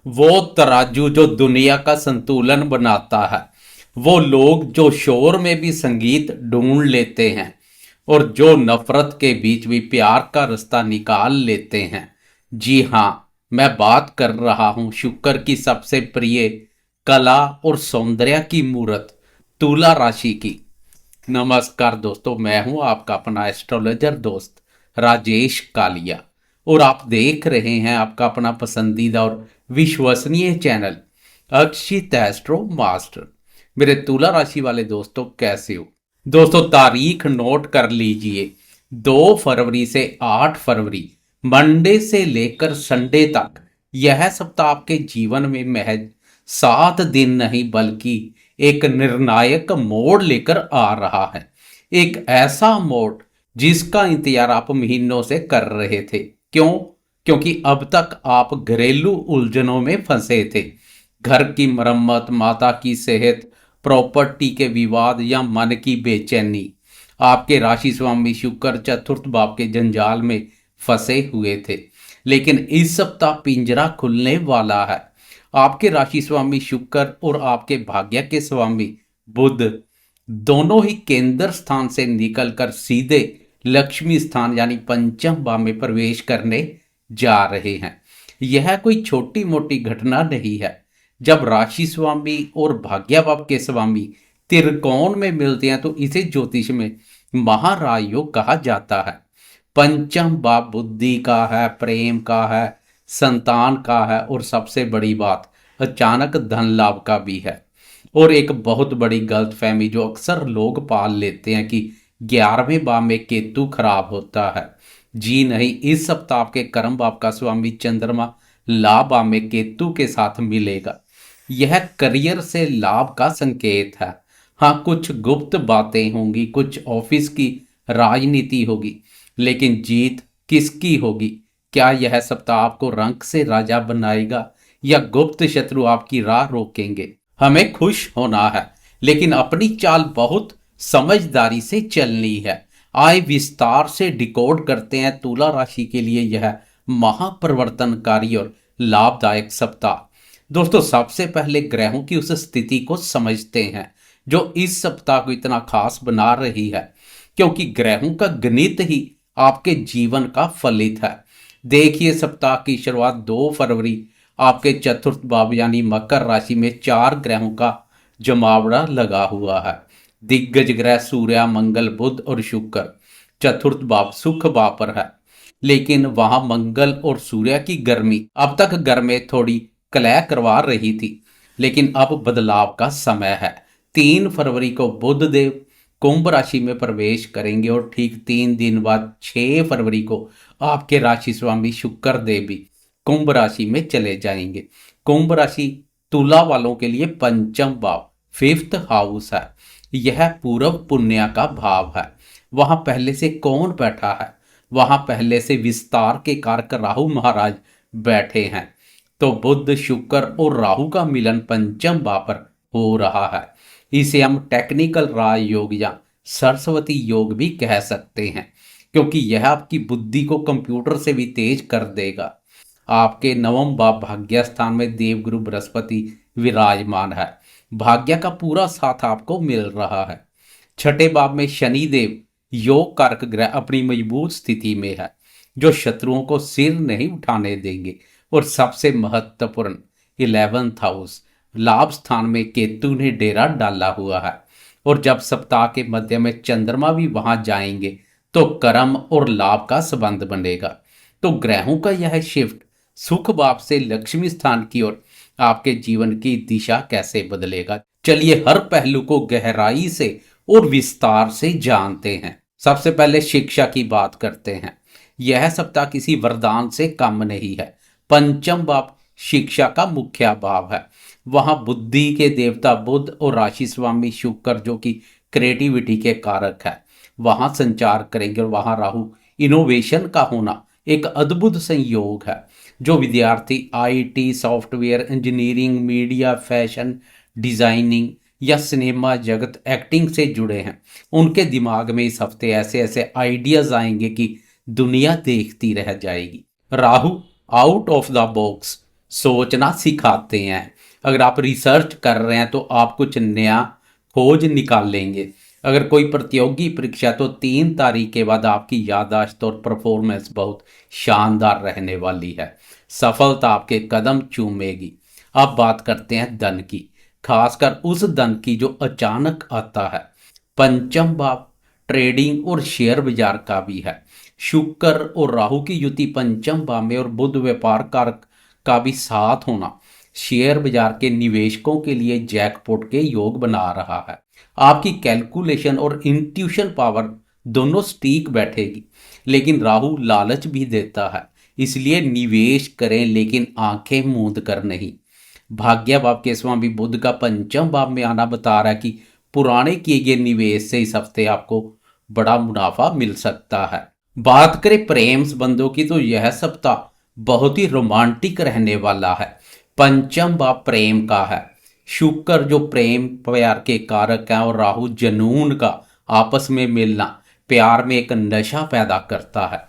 वो तराजू जो दुनिया का संतुलन बनाता है, वो लोग जो शोर में भी संगीत ढूंढ लेते हैं और जो नफरत के बीच भी प्यार का रास्ता निकाल लेते हैं। जी हाँ, मैं बात कर रहा हूं शुक्र की सबसे प्रिय कला और सौंदर्य की मूर्त, तुला राशि की। नमस्कार दोस्तों, मैं हूं आपका अपना एस्ट्रोलॉजर दोस्त राजेश कालिया और आप देख रहे हैं आपका अपना पसंदीदा और विश्वसनीय चैनल अक्षित एस्ट्रो मास्टर। मेरे तुला राशि वाले दोस्तों, कैसे हो दोस्तों? तारीख नोट कर लीजिए, 2 फरवरी से 8 फरवरी, मंडे से लेकर संडे तक यह सप्ताह आपके जीवन में महज 7 दिन नहीं बल्कि एक निर्णायक मोड़ लेकर आ रहा है। एक ऐसा मोड़ जिसका इंतजार आप महीनों से कर रहे थे। क्यों? क्योंकि अब तक आप घरेलू उलझनों में फंसे थे। घर की मरम्मत, माता की सेहत, प्रॉपर्टी के विवाद या मन की बेचैनी। आपके राशि स्वामी शुक्र चतुर्थ भाव के जंजाल में फंसे हुए थे। लेकिन इस सप्ताह पिंजरा खुलने वाला है। आपके राशि स्वामी शुक्र और आपके भाग्य के स्वामी बुध दोनों ही केंद्र स्थान से निकलकर सीधे लक्ष्मी स्थान यानी पंचम भाव में प्रवेश करने जा रहे हैं। यह कोई छोटी मोटी घटना नहीं है। जब राशि स्वामी और भाग्य भाव के स्वामी त्रिकोण में मिलते हैं तो इसे ज्योतिष में महाराजयोग कहा जाता है। पंचम भाव बुद्धि का है, प्रेम का है, संतान का है और सबसे बड़ी बात अचानक धन लाभ का भी है। और एक बहुत बड़ी गलतफहमी जो अक्सर लोग पाल लेते हैं कि 11वें भाव में केतु खराब होता है। जी नहीं, इस सप्ताह आपके कर्म भाव का स्वामी चंद्रमा लाभ भाव में केतु के साथ मिलेगा। यह करियर से लाभ का संकेत है। हाँ, कुछ गुप्त बातें होंगी, कुछ ऑफिस की राजनीति होगी, लेकिन जीत किसकी होगी? क्या यह सप्ताह आपको रंक से राजा बनाएगा या गुप्त शत्रु आपकी राह रोकेंगे? हमें खुश होना है, लेकिन अपनी चाल बहुत समझदारी से चलनी है। आय विस्तार से डिकोड करते हैं तुला राशि के लिए यह महापरिवर्तनकारी और लाभदायक सप्ताह। दोस्तों, सबसे पहले ग्रहों की उस स्थिति को समझते हैं जो इस सप्ताह को इतना खास बना रही है, क्योंकि ग्रहों का गणित ही आपके जीवन का फलित है। देखिए, सप्ताह की शुरुआत 2 फरवरी आपके चतुर्थ भाव यानी मकर राशि में 4 ग्रहों का जमावड़ा लगा हुआ है। दिग्गज ग्रह सूर्य, मंगल, बुध और शुक्र चतुर्थ भाव सुख भाव पर है। लेकिन वहां मंगल और सूर्य की गर्मी अब तक घर में थोड़ी कलह करवा रही थी, लेकिन अब बदलाव का समय है। 3 फरवरी को बुध देव कुंभ राशि में प्रवेश करेंगे और ठीक 3 दिन बाद 6 फरवरी को आपके राशि स्वामी शुक्र देव भी कुंभ राशि में चले जाएंगे। कुंभ राशि तुला वालों के लिए पंचम भाव, 5th हाउस है। यह पूर्व पुण्य का भाव है। वहां पहले से कौन बैठा है? वहां पहले से विस्तार के कारक राहु महाराज बैठे हैं। तो बुध, शुक्र और राहु का मिलन पंचम भाव पर हो रहा है। इसे हम टेक्निकल राजयोग या सरस्वती योग भी कह सकते हैं, क्योंकि यह आपकी बुद्धि को कंप्यूटर से भी तेज कर देगा। आपके नवम भाव भाग्य स्थान में देवगुरु बृहस्पति विराजमान है। भाग्य का पूरा साथ आपको मिल रहा है। छठे भाव में शनि देव योग कारक ग्रह अपनी मजबूत स्थिति में है, जो शत्रुओं को सिर नहीं उठाने देंगे। और सबसे महत्वपूर्ण 11th हाउस लाभ स्थान में केतु ने डेरा डाला हुआ है। और जब सप्ताह के मध्य में चंद्रमा भी वहां जाएंगे तो कर्म और लाभ का संबंध बनेगा। तो ग्रहों का यह शिफ्ट सुख भाव से लक्ष्मी स्थान की ओर आपके जीवन की दिशा कैसे बदलेगा, चलिए हर पहलू को गहराई से और विस्तार से जानते हैं। सबसे पहले शिक्षा की बात करते हैं। यह सप्ताह किसी वरदान से कम नहीं है। पंचम भाव शिक्षा का मुख्य भाव है। वहां बुद्धि के देवता बुध और राशि स्वामी शुक्र जो कि क्रिएटिविटी के कारक है वहां संचार करेंगे। और वहां राहु इनोवेशन का होना एक अद्भुत संयोग है। जो विद्यार्थी IT, software engineering, media, fashion designing या सिनेमा जगत, एक्टिंग से जुड़े हैं, उनके दिमाग में इस हफ्ते ऐसे ऐसे आइडियाज आएंगे कि दुनिया देखती रह जाएगी। Rahu out of the box सोचना सिखाते हैं। अगर आप रिसर्च कर रहे हैं तो आप कुछ नया खोज निकालेंगे। अगर कोई प्रतियोगी परीक्षा, तो 3 तारीख के बाद आपकी याददाश्त और परफॉर्मेंस बहुत शानदार रहने वाली है। सफलता आपके कदम चूमेगी। अब बात करते हैं धन की, खासकर उस धन की जो अचानक आता है। पंचम भाव ट्रेडिंग और शेयर बाजार का भी है। शुक्र और राहु की युति पंचम भाव में और बुध व्यापार कारक का भी साथ होना शेयर बाजार के निवेशकों के लिए जैकपॉट के योग बना रहा है। आपकी कैलकुलेशन और इंट्यूशन पावर दोनों स्टीक बैठेगी। लेकिन राहु लालच भी देता है, इसलिए निवेश करें लेकिन आंखें मूंद कर नहीं। भाग्य भाव के स्वामी बुध का पंचम भाव में आना बता रहा है कि पुराने किए गए निवेश से इस हफ्ते आपको बड़ा मुनाफा मिल सकता है। बात करें प्रेम संबंधों की, तो यह सप्ताह बहुत ही रोमांटिक रहने वाला है। पंचम भाव प्रेम का है। शुक्र जो प्रेम प्यार के कारक है और राहु जनून का आपस में मिलना प्यार में एक नशा पैदा करता है।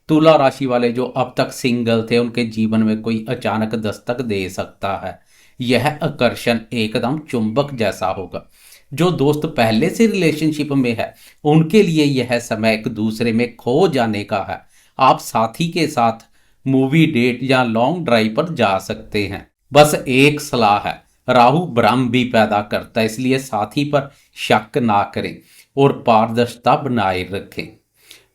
तुला राशि वाले जो अब तक सिंगल थे, उनके जीवन में कोई अचानक दस्तक दे सकता है। यह आकर्षण एकदम चुंबक जैसा होगा। जो दोस्त पहले से रिलेशनशिप में है, उनके लिए यह समय एक दूसरे में खो जाने का है। आप साथी के साथ मूवी डेट या लॉन्ग ड्राइव पर जा सकते हैं। बस एक सलाह है, राहु भ्रम भी पैदा करता है, इसलिए साथी पर शक ना करें और पारदर्शिता बनाए रखें।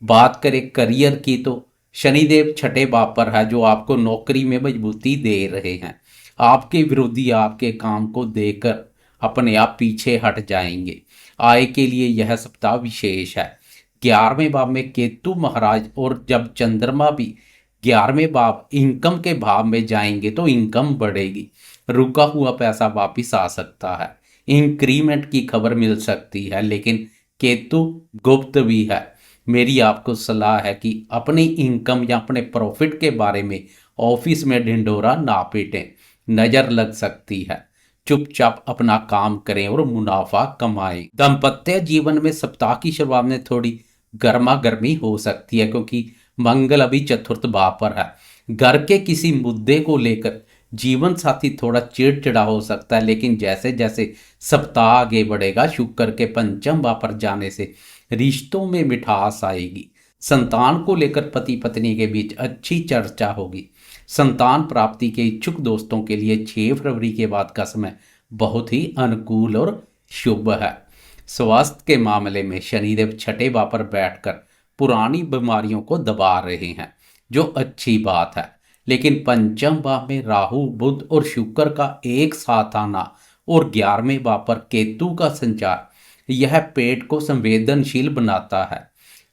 बात करें करियर की, तो शनिदेव छठे भाव पर है, जो आपको नौकरी में मजबूती दे रहे हैं। आपके विरोधी आपके काम को देकर अपने आप पीछे हट जाएंगे। आय के लिए यह सप्ताह विशेष है। 11वें भाव में केतु महाराज, और जब चंद्रमा भी 11वें भाव इनकम के भाव में जाएंगे तो इनकम बढ़ेगी। रुका हुआ पैसा वापिस आ सकता है। इंक्रीमेंट की खबर मिल सकती है, लेकिन केतु गुप्त भी है। मेरी आपको सलाह है कि अपनी इनकम या अपने प्रॉफिट के बारे में ऑफिस में ढिंढोरा ना पीटें, नजर लग सकती है। चुपचाप अपना काम करें और मुनाफा कमाएं। दाम्पत्य जीवन में सप्ताह की शुरुआत में थोड़ी गर्मा गर्मी हो सकती है, क्योंकि मंगल अभी चतुर्थ भाव पर है। घर के किसी मुद्दे को लेकर जीवन साथी थोड़ा चिड़चिड़ा हो सकता है, लेकिन जैसे जैसे सप्ताह आगे बढ़ेगा, शुक्र के पंचम भाव पर जाने से रिश्तों में मिठास आएगी। संतान को लेकर पति पत्नी के बीच अच्छी चर्चा होगी। संतान प्राप्ति के इच्छुक दोस्तों के लिए 6 फरवरी के बाद का समय बहुत ही अनुकूल और शुभ है। स्वास्थ्य के मामले में शनिदेव छठे भाव पर बैठकर पुरानी बीमारियों को दबा रहे हैं, जो अच्छी बात है। लेकिन पंचम भाव में राहु बुध और शुक्र का एक साथ आना और 11वें भाव पर केतु का संचार, यह पेट को संवेदनशील बनाता है।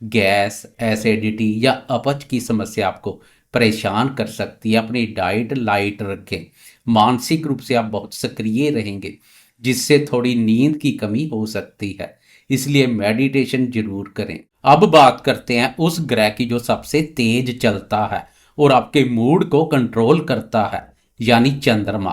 गैस, एसिडिटी या अपच की समस्या आपको परेशान कर सकती है। अपनी डाइट लाइट रखें। मानसिक रूप से आप बहुत सक्रिय रहेंगे, जिससे थोड़ी नींद की कमी हो सकती है, इसलिए मेडिटेशन जरूर करें। अब बात करते हैं उस ग्रह की जो सबसे तेज चलता है और आपके मूड को कंट्रोल करता है, यानी चंद्रमा।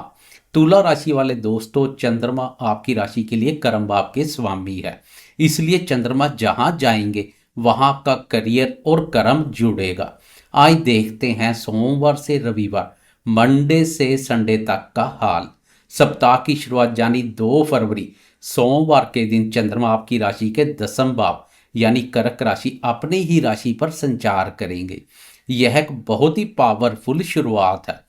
तुला राशि वाले दोस्तों, चंद्रमा आपकी राशि के लिए कर्म भाव के स्वामी है, इसलिए चंद्रमा जहां जाएंगे वहां आपका करियर और कर्म जुड़ेगा। आज देखते हैं सोमवार से रविवार, मंडे से संडे तक का हाल। सप्ताह की शुरुआत यानी 2 फरवरी सोमवार के दिन चंद्रमा आपकी राशि के 10वें भाव यानी कर्क राशि अपनी ही राशि पर संचार करेंगे। यह एक बहुत ही पावरफुल शुरुआत है।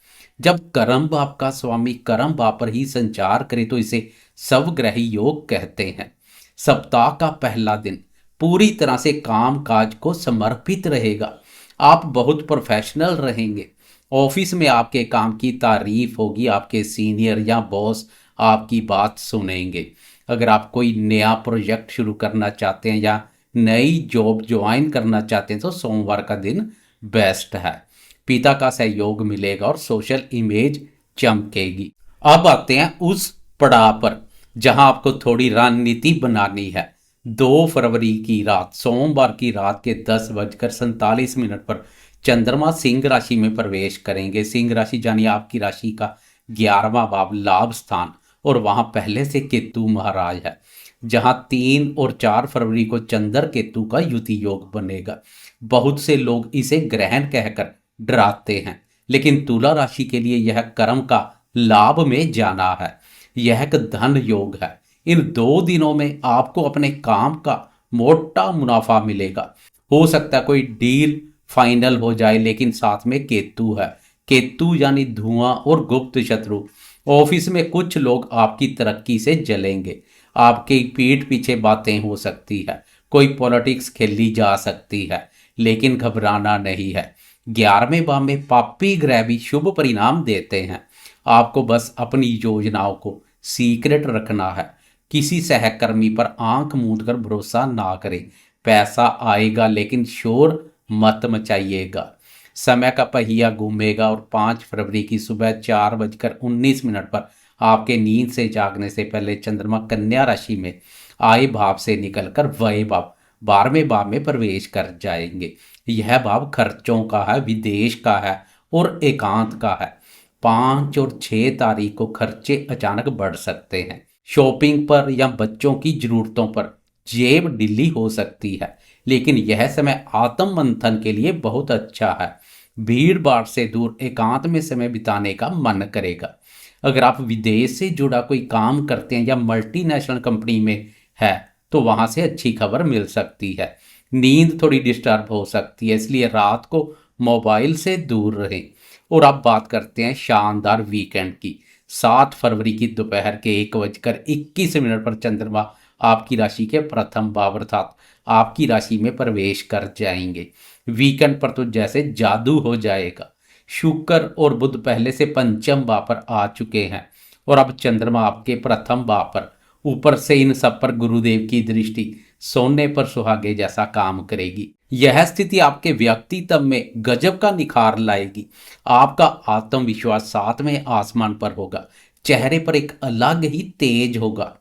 जब कर्म भाव का स्वामी कर्म भाव पर ही संचार करे तो इसे स्वग्रही योग कहते हैं। सप्ताह का पहला दिन पूरी तरह से काम काज को समर्पित रहेगा। आप बहुत प्रोफेशनल रहेंगे। ऑफिस में आपके काम की तारीफ होगी, आपके सीनियर या बॉस आपकी बात सुनेंगे। अगर आप कोई नया प्रोजेक्ट शुरू करना चाहते हैं या नई जॉब ज्वाइन करना चाहते हैं तो सोमवार का दिन बेस्ट है। पिता का सहयोग मिलेगा और सोशल इमेज चमकेगी। अब आते हैं उस पड़ाव पर जहां आपको थोड़ी रणनीति बनानी है। 2 फरवरी की रात सोमवार की रात के 10:47 पर चंद्रमा सिंह राशि में प्रवेश करेंगे। सिंह राशि यानी आपकी राशि का 11वां भाव लाभ स्थान, और वहां पहले से केतु महाराज है। जहां 3 और 4 फरवरी को चंद्र केतु का युति योग बनेगा। बहुत से लोग इसे ग्रहण कहकर डराते हैं, लेकिन तुला राशि के लिए यह कर्म का लाभ में जाना है। यह एक धन योग है। इन 2 दिनों में आपको अपने काम का मोटा मुनाफा मिलेगा। हो सकता है कोई डील फाइनल हो जाए, लेकिन साथ में केतु है। केतु यानी धुआं और गुप्त शत्रु। ऑफिस में कुछ लोग आपकी तरक्की से जलेंगे। आपके पीठ पीछे बातें हो सकती है। कोई पॉलिटिक्स खेली जा सकती है, लेकिन घबराना नहीं है। 11वें भाव में पापी ग्रह भी शुभ परिणाम देते हैं। आपको बस अपनी योजनाओं को सीक्रेट रखना है। किसी सहकर्मी पर आंख मूंद कर भरोसा ना करें। पैसा आएगा, लेकिन शोर मत मचाइएगा। समय का पहिया घूमेगा और 5 फरवरी की सुबह 4:19 पर आपके नींद से जागने से पहले चंद्रमा कन्या राशि में आय भाव से निकलकर व्यय भाव 12वें भाव में प्रवेश कर जाएंगे। यह भाव खर्चों का है, विदेश का है और एकांत का है। 5 और 6 तारीख को खर्चे अचानक बढ़ सकते हैं। शॉपिंग पर या बच्चों की जरूरतों पर जेब ढीली हो सकती है, लेकिन यह समय आत्म मंथन के लिए बहुत अच्छा है। भीड़ भाड़ से दूर एकांत में समय बिताने का मन करेगा। अगर आप विदेश से जुड़ा कोई काम करते हैं या मल्टीनेशनल कंपनी में है, तो वहां से अच्छी खबर मिल सकती है। नींद थोड़ी डिस्टर्ब हो सकती है, इसलिए रात को मोबाइल से दूर रहें। और अब बात करते हैं शानदार वीकेंड की। 7 फरवरी की दोपहर के 1:21 पर चंद्रमा आपकी राशि के प्रथम भाव अर्थात आपकी राशि में प्रवेश कर जाएंगे। वीकेंड पर तो जैसे जादू हो जाएगा। शुक्र और बुध पहले से पंचम भाव पर आ चुके हैं और अब चंद्रमा आपके प्रथम भाव पर। ऊपर से इन सब पर गुरुदेव की दृष्टि सोने पर सुहागे जैसा काम करेगी। यह स्थिति आपके व्यक्तित्व में गजब का निखार लाएगी। आपका आत्मविश्वास 7वें आसमान पर होगा। चेहरे पर एक अलग ही तेज होगा।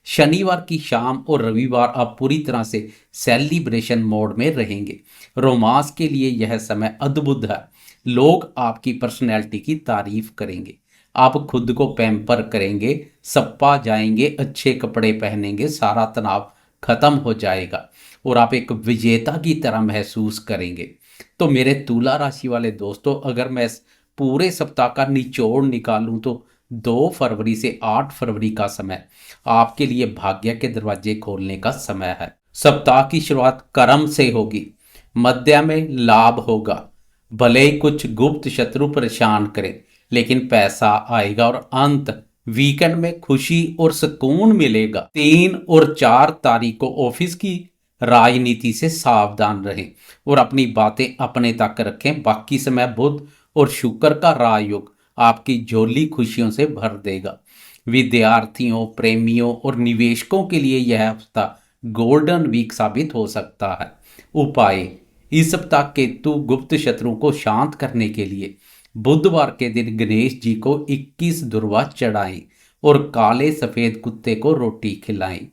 शनिवार की शाम और रविवार आप पूरी तरह से सेलिब्रेशन मोड में रहेंगे। रोमांस के लिए यह समय अद्भुत है। लोग आपकी पर्सनैलिटी की तारीफ करेंगे। आप खुद को पैम्पर करेंगे, सप्पा जाएंगे, अच्छे कपड़े पहनेंगे, सारा तनाव खत्म हो जाएगा और आप एक विजेता की तरह महसूस करेंगे। तो मेरे तुला राशि वाले दोस्तों, अगर मैं इस पूरे सप्ताह का निचोड़ निकालूं तो 2 फरवरी से 8 फरवरी का समय आपके लिए भाग्य के दरवाजे खोलने का समय है। सप्ताह की शुरुआत कर्म से होगी, मध्य में लाभ होगा। भले ही कुछ गुप्त शत्रु परेशान करें, लेकिन पैसा आएगा और अंत वीकेंड में खुशी और सुकून मिलेगा। 3 और 4 तारीख को ऑफिस की राजनीति से सावधान रहें और अपनी बातें अपने तक रखें। बाकी समय बुध और शुक्र का राजयोग आपकी झोली खुशियों से भर देगा। विद्यार्थियों, प्रेमियों और निवेशकों के लिए यह हफ्ता गोल्डन वीक साबित हो सकता है। उपाय: इस सप्ताह केतु गुप्त शत्रुओं को शांत करने के लिए बुधवार के दिन गणेश जी को 21 दुर्वा चढ़ाएं और काले सफेद कुत्ते को रोटी खिलाएं।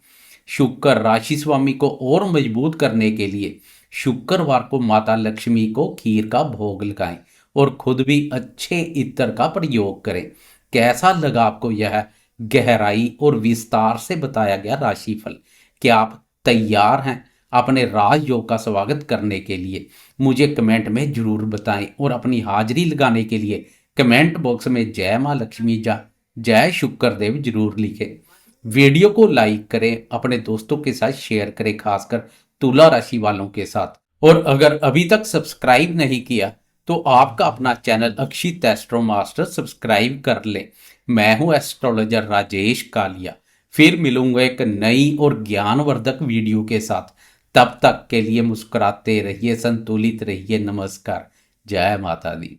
शुक्र राशि स्वामी को और मजबूत करने के लिए शुक्रवार को माता लक्ष्मी को खीर का भोग लगाएं और खुद भी अच्छे इत्र का प्रयोग करें। कैसा लगा आपको यह गहराई और विस्तार से बताया गया राशिफल? क्या आप तैयार हैं अपने राजयोग का स्वागत करने के लिए? मुझे कमेंट में जरूर बताएं और अपनी हाजिरी लगाने के लिए कमेंट बॉक्स में जय मां लक्ष्मी या जय शुक्रदेव जरूर लिखें। वीडियो को लाइक करें, अपने दोस्तों के साथ शेयर करें, खासकर तुला राशि वालों के साथ। और अगर अभी तक सब्सक्राइब नहीं किया तो आपका अपना चैनल अक्षित एस्ट्रो मास्टर सब्सक्राइब कर लें। मैं हूं एस्ट्रोलॉजर राजेश कालिया। फिर मिलूंगा एक नई और ज्ञानवर्धक वीडियो के साथ। तब तक के लिए मुस्कुराते रहिए, संतुलित रहिए। नमस्कार, जय माता दी।